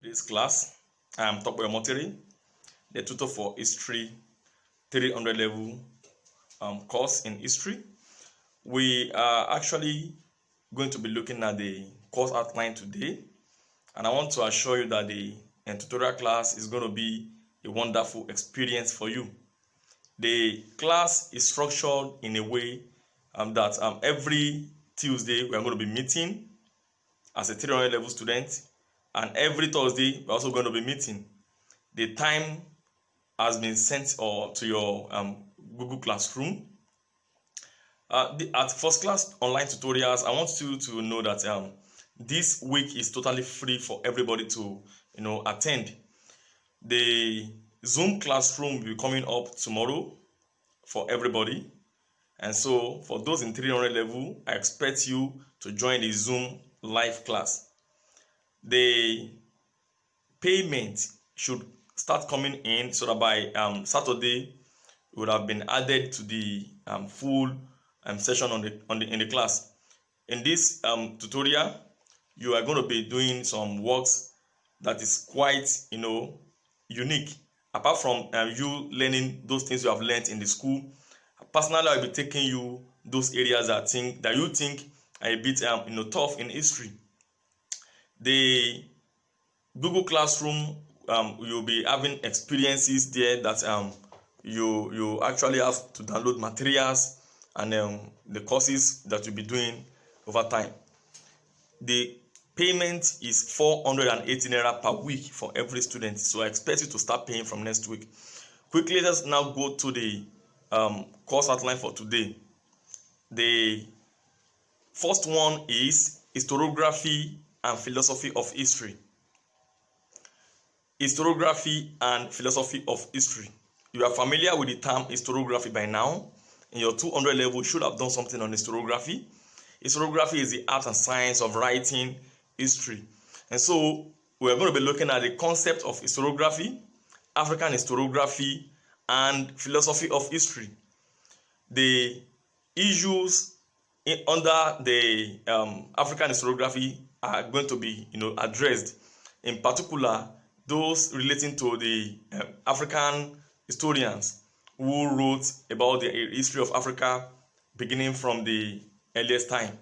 This class. I am Tokwe Moteri, the tutor for History 300 level course in History. We are actually going to be looking at the course outline today, and I want to assure you that the tutorial class is going to be a wonderful experience for you. The class is structured in a way that every Tuesday we are going to be meeting as a 300 level student, and every Thursday we're also going to be meeting. The time has been sent to your Google Classroom. At First Class Online Tutorials, I want you to know that this week is totally free for everybody to attend. The Zoom classroom will be coming up tomorrow for everybody, and so for those in 300 level, I expect you to join the Zoom live class. The payment should start coming in so that by Saturday it would have been added to the full session in the class. In this tutorial, you are going to be doing some works that is quite unique. Apart from you learning those things you have learned in the school, personally I'll be taking you those areas that you think are a bit tough in history. The Google Classroom, you'll be having experiences there that you actually have to download materials and the courses that you'll be doing over time. The payment is 480 naira per week for every student, so I expect you to start paying from next week. Quickly, let's now go to the course outline for today. The first one is historiography and philosophy of history. Historiography and philosophy of history. You are familiar with the term historiography by now. In your 200 level, you should have done something on historiography. Historiography is the art and science of writing history. And so we are going to be looking at the concept of historiography, African historiography, and philosophy of history. The issues under the African historiography are going to be addressed. In particular, those relating to the African historians who wrote about the history of Africa beginning from the earliest time.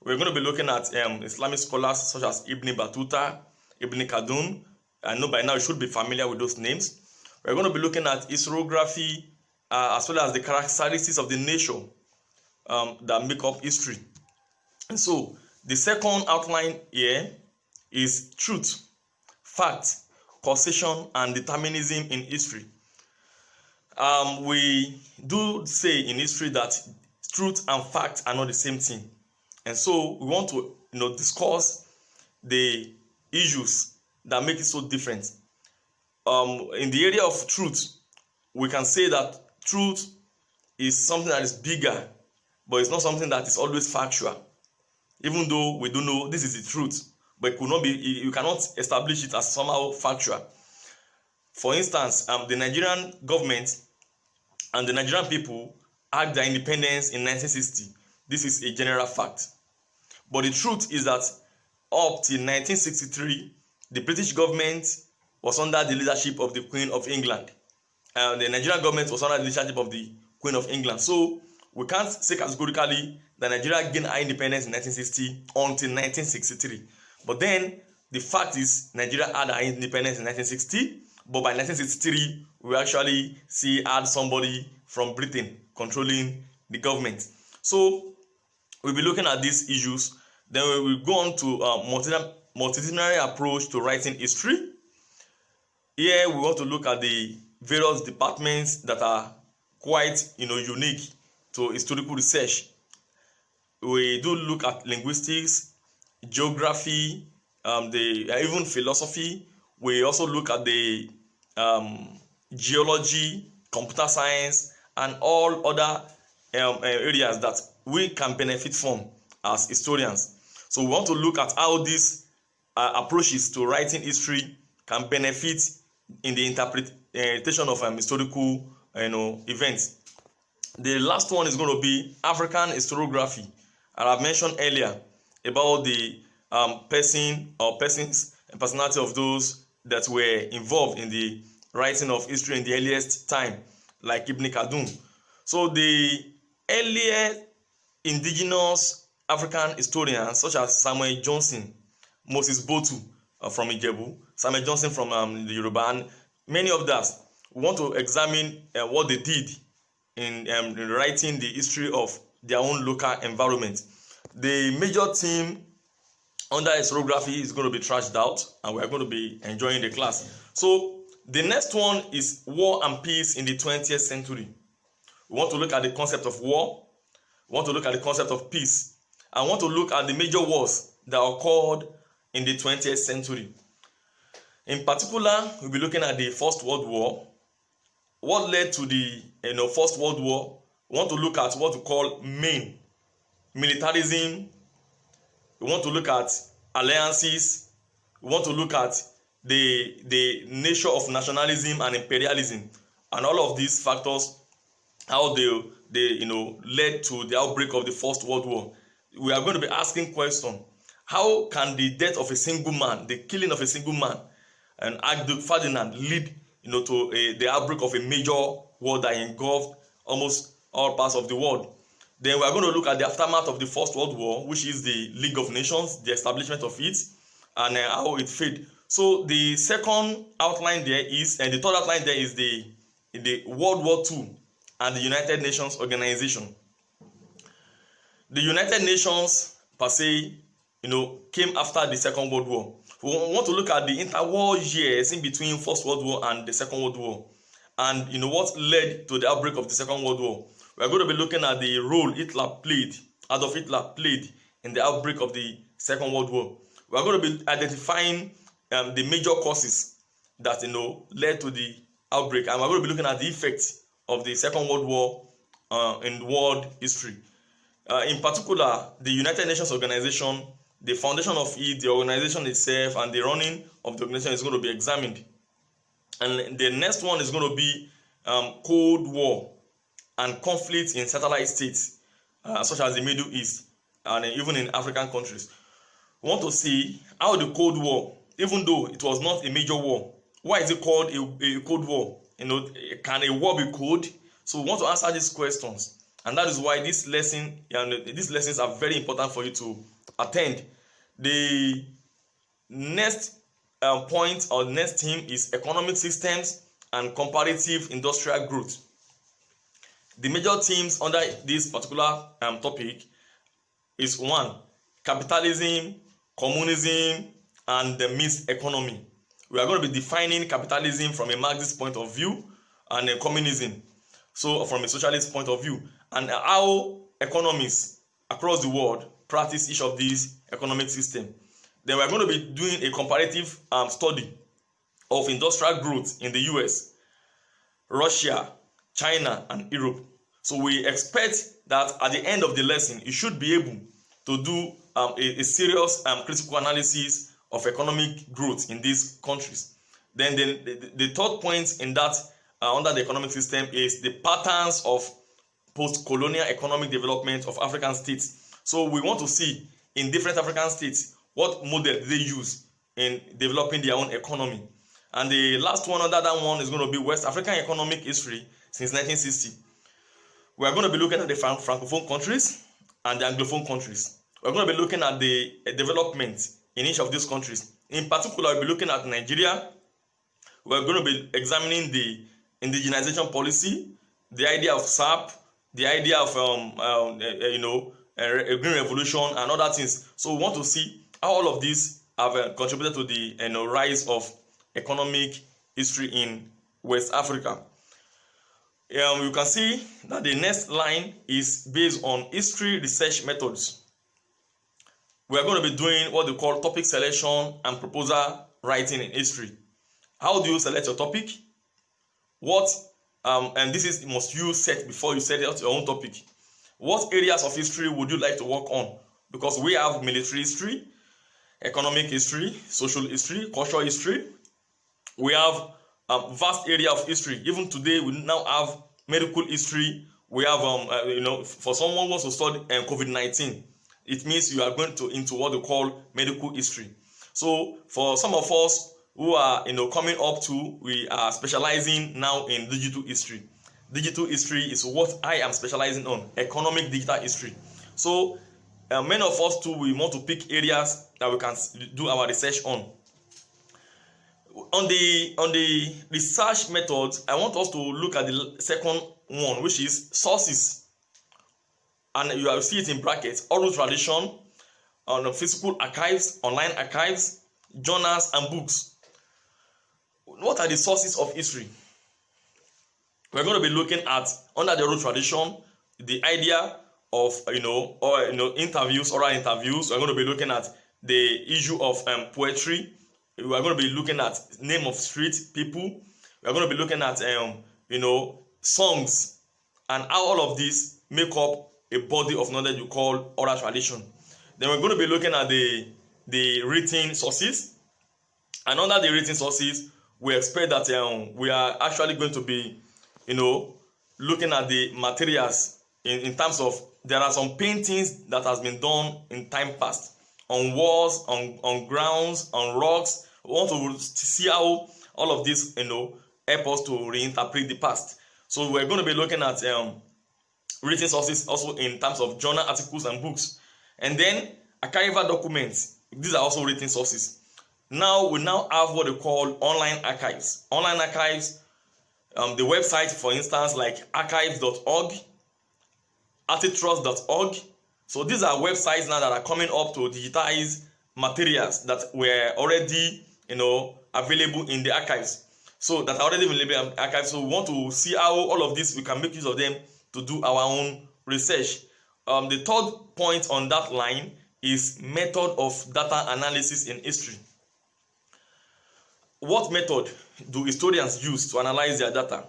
We're going to be looking at Islamic scholars such as Ibn Battuta, Ibn Khaldun. I know by now you should be familiar with those names. We're going to be looking at historiography as well as the characteristics of the nation that make up history. And so the second outline here is truth, fact, causation, and determinism in history. We do say in history that truth and fact are not the same thing, and so we want to discuss the issues that make it so different. In the area of truth, we can say that truth is something that is bigger, but it's not something that is always factual. Even though we do know this is the truth, but it could not be. You cannot establish it as somehow factual. For instance, the Nigerian government and the Nigerian people had their independence in 1960. This is a general fact. But the truth is that up till 1963, the British government was under the leadership of the Queen of England. And the Nigerian government was under the leadership of the Queen of England. So we can't say categorically that Nigeria gained our independence in 1960 until 1963. But then the fact is Nigeria had our independence in 1960. But by 1963, we actually had somebody from Britain controlling the government. So we'll be looking at these issues. Then we will go on to multidisciplinary approach to writing history. Here we want to look at the various departments that are quite unique to historical research. We do look at linguistics, geography, even philosophy. We also look at the geology, computer science, and all other areas that we can benefit from as historians. So we want to look at how these approaches to writing history can benefit in the interpretation of historical events. The last one is going to be African historiography. And I've mentioned earlier about the person or persons and personality of those that were involved in the writing of history in the earliest time, like Ibn Khaldun. So the earlier indigenous African historians such as Samuel Johnson, Moses Botu from Ijebu, Samuel Johnson from the Yoruba, and many of us want to examine what they did in writing the history of their own local environment. The major theme under historiography is going to be trashed out, and we are going to be enjoying the class. So the next one is war and peace in the 20th century. We want to look at the concept of war, we want to look at the concept of peace, and we want to look at the major wars that occurred in the 20th century. In particular, we'll be looking at the First World War. What led to the First World War? We want to look at what we call main militarism. We want to look at alliances. We want to look at the nature of nationalism and imperialism, and all of these factors, how they led to the outbreak of the First World War. We are going to be asking question: how can the death of a single man, the killing of a single man, and Archduke Ferdinand lead to the outbreak of a major war that engulfed almost all parts of the world? Then we are going to look at the aftermath of the First World War, which is the League of Nations, the establishment of it, and how it failed. So the second outline there is, and the third outline there is the World War II and the United Nations Organization. The United Nations per se, came after the Second World War. We want to look at the interwar years in between First World War and the Second World War, and what led to the outbreak of the Second World War. We are going to be looking at the role Adolf Hitler played in the outbreak of the Second World War. We are going to be identifying the major causes that led to the outbreak, and we are going to be looking at the effects of the Second World War in world history. In particular, the United Nations Organization, the foundation of it, the organization itself, and the running of the organization is going to be examined. And the next one is going to be Cold War and conflicts in satellite states, such as the Middle East and even in African countries. We want to see how the Cold War, even though it was not a major war, why is it called a Cold War? Can a war be cold? So we want to answer these questions, and that is why these lessons are very important for you to attend. The next point or next theme is economic systems and comparative industrial growth. The major themes under this particular topic is 1. Capitalism, communism, and the mixed economy. We are going to be defining capitalism from a Marxist point of view and a communism, so from a socialist point of view, and how economies across the world practice each of these economic systems. Then we are going to be doing a comparative study of industrial growth in the US, Russia, China, and Europe. So we expect that at the end of the lesson, you should be able to do a serious critical analysis of economic growth in these countries. Then the third point in that under the economic system is the patterns of post-colonial economic development of African states. So we want to see in different African states what model they use in developing their own economy. And the last one under that one is going to be West African economic history since 1960. We are going to be looking at the Francophone countries and the Anglophone countries. We're going to be looking at the development in each of these countries. In particular, we'll be looking at Nigeria. We're going to be examining the indigenization policy, the idea of SAP, the idea of a green revolution and other things. So we want to see how all of these have contributed to the rise of economic history in West Africa. You can see that the next line is based on history research methods. We are going to be doing what they call topic selection and proposal writing in history. How do you select your topic? And this is must you set before you set out your own topic. What areas of history would you like to work on? Because we have military history, economic history, social history, cultural history. We have a vast area of history. Even today, we now have medical history. We have, for someone who wants to study COVID-19, it means you are going into what they call medical history. So for some of us, who are coming up to, we are specializing now in digital history. Digital history is what I am specializing on, economic digital history. So many of us too, we want to pick areas that we can do our research on. On the research methods, I want us to look at the second one, which is sources, and you will see it in brackets: oral tradition, on physical archives, online archives, journals, and books. What are the sources of history? We're going to be looking at, under the oral tradition, the idea of interviews, oral interviews. We're going to be looking at the issue of poetry. We are going to be looking at name of street, people. We are going to be looking at songs, and how all of these make up a body of knowledge you call oral tradition. Then we're going to be looking at the written sources, and under the written sources, we expect that we are actually going to be looking at the materials in terms of, there are some paintings that has been done in time past on walls, on grounds, on rocks. We want to see how all of this help us to reinterpret the past. So we're going to be looking at written sources also in terms of journal articles and books, and then archival documents. These are also written sources. Now we have what they call online archives. Online archives, the website, for instance, like archives.org, artitrust.org. So these are websites now that are coming up to digitize materials that were already available in the archives. So that are already available in the archives. So we want to see how all of this, we can make use of them to do our own research. The third point on that line is method of data analysis in history. What method do historians use to analyze their data?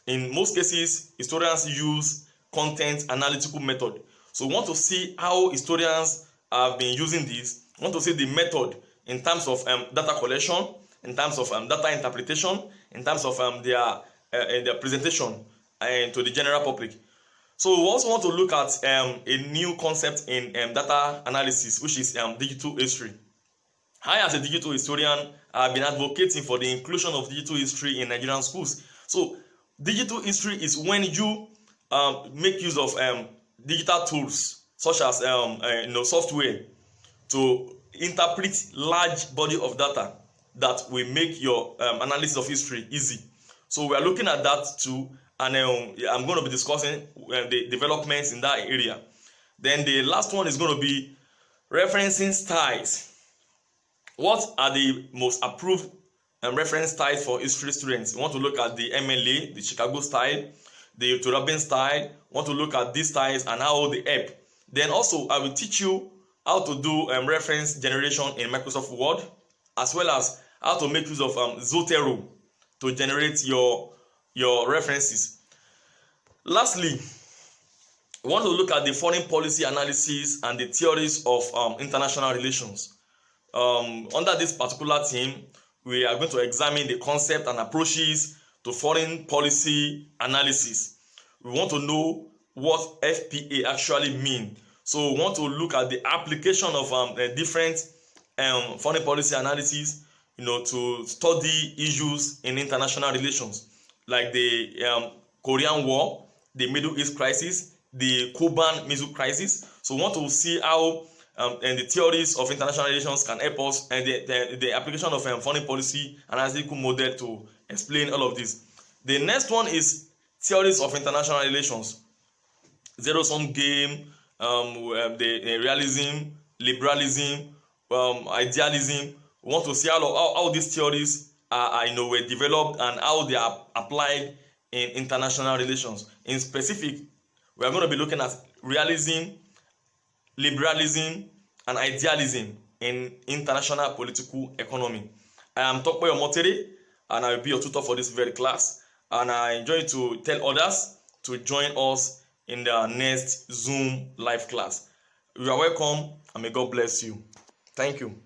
In most cases, historians use content analytical method. So we want to see how historians have been using this. We want to see the method in terms of data collection, in terms of data interpretation, in terms of their presentation to the general public. So we also want to look at a new concept in data analysis, which is digital history. I, as a digital historian, have been advocating for the inclusion of digital history in Nigerian schools. So digital history is when you make use of digital tools such as software to interpret large body of data that will make your analysis of history easy. So we are looking at that too, and I'm going to be discussing the developments in that area. Then the last one is going to be referencing styles. What are the most approved reference styles for history students? We want to look at the MLA, the Chicago style, the Turabin style. We want to look at these styles and how they help. Then also, I will teach you how to do reference generation in Microsoft Word, as well as how to make use of Zotero to generate your references. Lastly, we want to look at the foreign policy analysis and the theories of international relations. Under this particular theme, we are going to examine the concept and approaches to foreign policy analysis. We want to know what FPA actually means. So we want to look at the application of different foreign policy analysis, to study issues in international relations, like the Korean War, the Middle East crisis, the Cuban Missile crisis. So we want to see how and the theories of international relations can help us, and the application of foreign policy analytical model to explain all of this. The next one is theories of international relations. Zero-sum game, the realism, liberalism, idealism. We want to see how these theories were developed and how they are applied in international relations. In specific, we are going to be looking at realism, liberalism, and idealism in international political economy. I am Tokpe Omotere, and I will be your tutor for this very class. And I enjoy to tell others to join us in the next Zoom live class. You are welcome, and may God bless you. Thank you.